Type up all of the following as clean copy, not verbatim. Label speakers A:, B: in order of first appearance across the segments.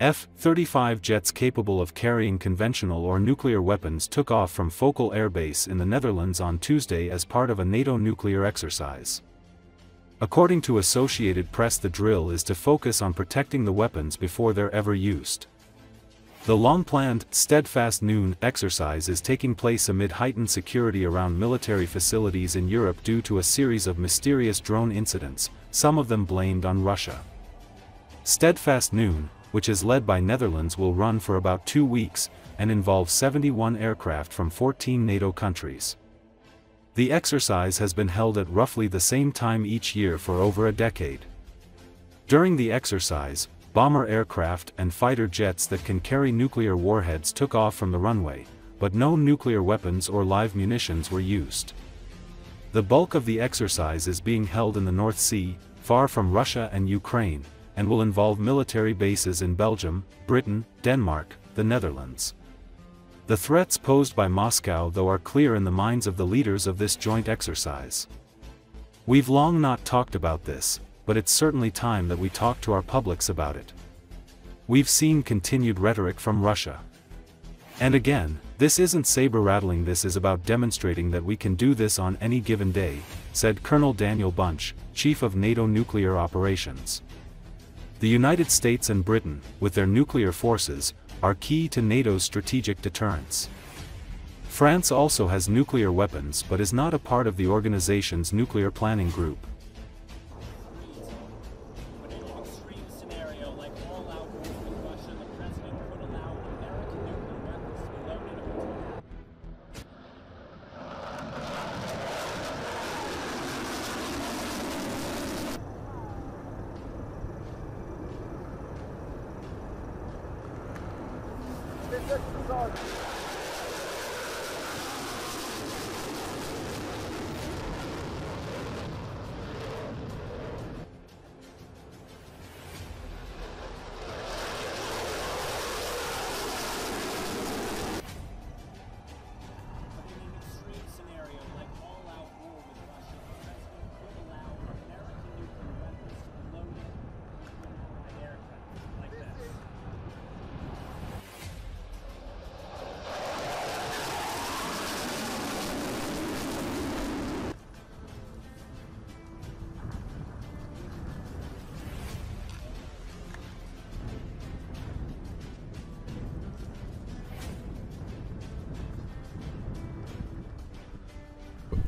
A: F-35 jets capable of carrying conventional or nuclear weapons took off from Volkel airbase in the Netherlands on Tuesday as part of a NATO nuclear exercise. According to Associated Press, the drill is to focus on protecting the weapons before they're ever used. The long-planned Steadfast Noon exercise is taking place amid heightened security around military facilities in Europe due to a series of mysterious drone incidents, some of them blamed on Russia. Steadfast Noon, which is led by Netherlands, will run for about 2 weeks, and involve 71 aircraft from 14 NATO countries. The exercise has been held at roughly the same time each year for over a decade. During the exercise, bomber aircraft and fighter jets that can carry nuclear warheads took off from the runway, but no nuclear weapons or live munitions were used. The bulk of the exercise is being held in the North Sea, far from Russia and Ukraine, and will involve military bases in Belgium, Britain, Denmark, the Netherlands. The threats posed by Moscow, though, are clear in the minds of the leaders of this joint exercise. We've long not talked about this, but it's certainly time that we talk to our publics about it. We've seen continued rhetoric from Russia. And again, this isn't saber-rattling, this is about demonstrating that we can do this on any given day, said Colonel Daniel Bunch, Chief of NATO Nuclear Operations. The United States and Britain, with their nuclear forces, are key to NATO's strategic deterrence. France also has nuclear weapons but is not a part of the organization's nuclear planning group.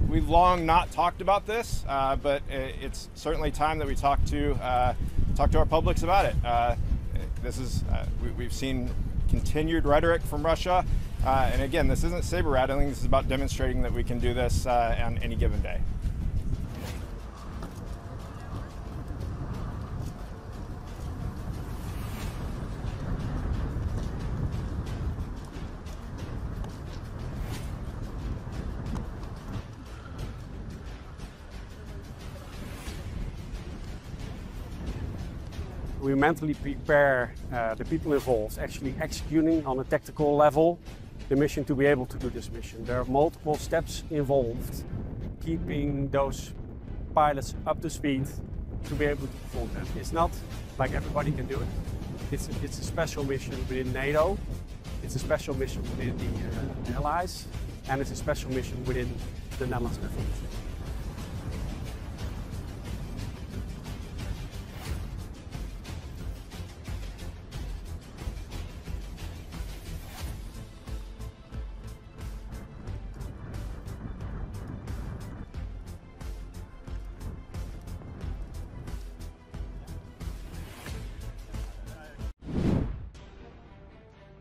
B: We've long not talked about this, but it's certainly time that we talk to our publics about it. We've seen continued rhetoric from Russia, and again, this isn't saber rattling. This is about demonstrating that we can do this on any given day.
C: We mentally prepare the people involved, actually executing on a tactical level the mission to be able to do this mission. There are multiple steps involved, keeping those pilots up to speed to be able to perform them. It's not like everybody can do it. It's a special mission within NATO, it's a special mission within the Allies, and it's a special mission within the Netherlands.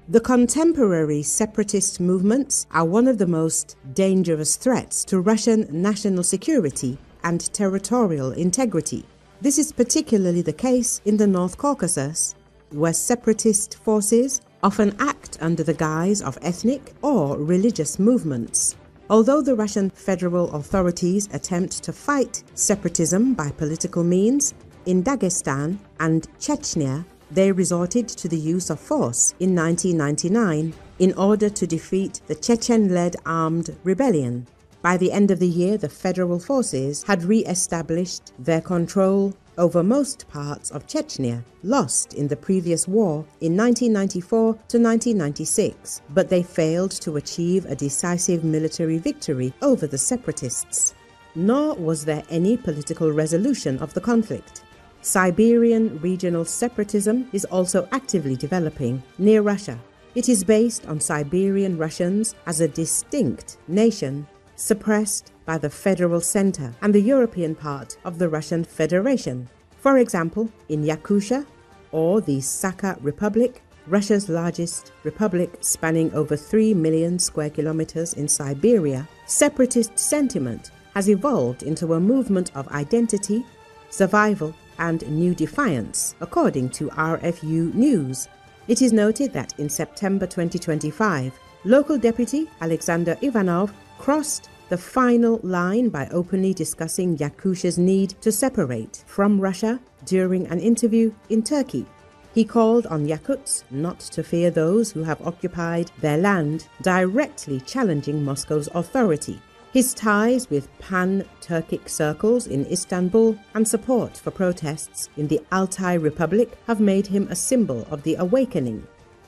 D: The contemporary separatist movements are one of the most dangerous threats to Russian national security and territorial integrity. This is particularly the case in the North Caucasus, where separatist forces often act under the guise of ethnic or religious movements. Although the Russian federal authorities attempt to fight separatism by political means, in Dagestan and Chechnya, they resorted to the use of force in 1999 in order to defeat the Chechen-led armed rebellion. By the end of the year, the federal forces had re-established their control over most parts of Chechnya, lost in the previous war in 1994 to 1996, but they failed to achieve a decisive military victory over the separatists. Nor was there any political resolution of the conflict. Siberian regional separatism is also actively developing near Russia. It is based on Siberian Russians as a distinct nation, suppressed by the federal center and the European part of the Russian Federation. For example, in Yakutia, or the Sakha Republic, Russia's largest republic spanning over 3 million square kilometers in Siberia, separatist sentiment has evolved into a movement of identity, survival, and new defiance, according to RFU News. It is noted that in September 2025, local deputy Alexander Ivanov crossed the final line by openly discussing Yakutia's need to separate from Russia during an interview in Turkey. He called on Yakuts not to fear those who have occupied their land, directly challenging Moscow's authority. His ties with pan-Turkic circles in Istanbul and support for protests in the Altai Republic have made him a symbol of the awakening.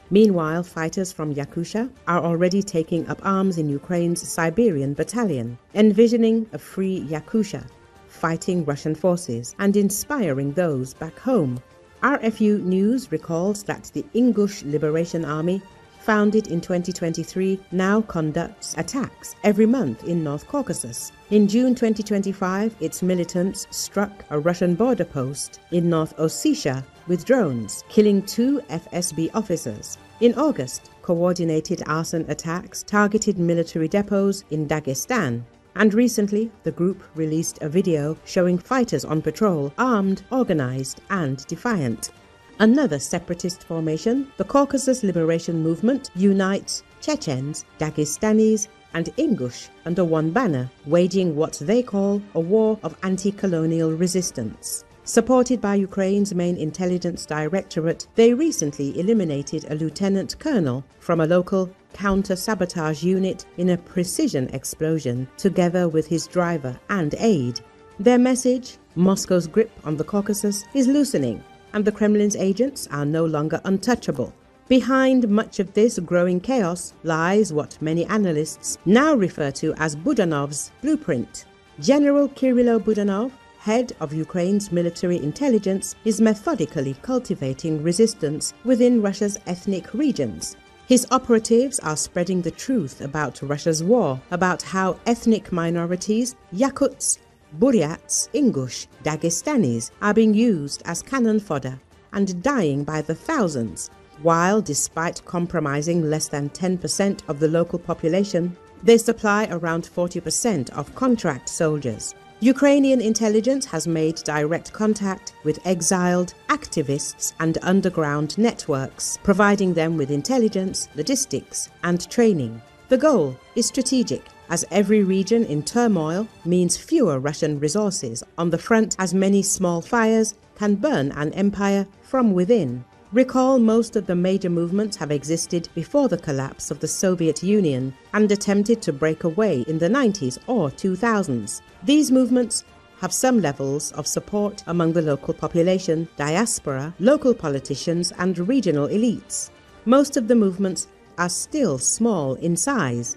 D: Meanwhile, fighters from Yakutia are already taking up arms in Ukraine's Siberian battalion, envisioning a free Yakutia, fighting Russian forces and inspiring those back home. RFU News recalls that the Ingush Liberation Army, founded in 2023, now conducts attacks every month in North Caucasus. In June 2025, its militants struck a Russian border post in North Ossetia with drones, killing 2 FSB officers. In August, coordinated arson attacks targeted military depots in Dagestan. And recently, the group released a video showing fighters on patrol, armed, organized, and defiant. Another separatist formation, the Caucasus Liberation Movement, unites Chechens, Dagestanis, and Ingush under one banner, waging what they call a war of anti-colonial resistance. Supported by Ukraine's main intelligence directorate, they recently eliminated a lieutenant colonel from a local counter-sabotage unit in a precision explosion, together with his driver and aide. Their message: Moscow's grip on the Caucasus is loosening, and the Kremlin's agents are no longer untouchable. Behind much of this growing chaos lies what many analysts now refer to as Budanov's blueprint. General Kirill Budanov, head of Ukraine's military intelligence, is methodically cultivating resistance within Russia's ethnic regions. His operatives are spreading the truth about Russia's war, about how ethnic minorities, Yakuts, Buryats, Ingush, Dagestanis, are being used as cannon fodder and dying by the thousands, while, despite compromising less than 10% of the local population, they supply around 40% of contract soldiers. Ukrainian intelligence has made direct contact with exiled activists and underground networks, providing them with intelligence, logistics, and training. The goal is strategic, as every region in turmoil means fewer Russian resources on the front, as many small fires can burn an empire from within. Recall, most of the major movements have existed before the collapse of the Soviet Union and attempted to break away in the 90s or 2000s. These movements have some levels of support among the local population, diaspora, local politicians, and regional elites. Most of the movements are still small in size.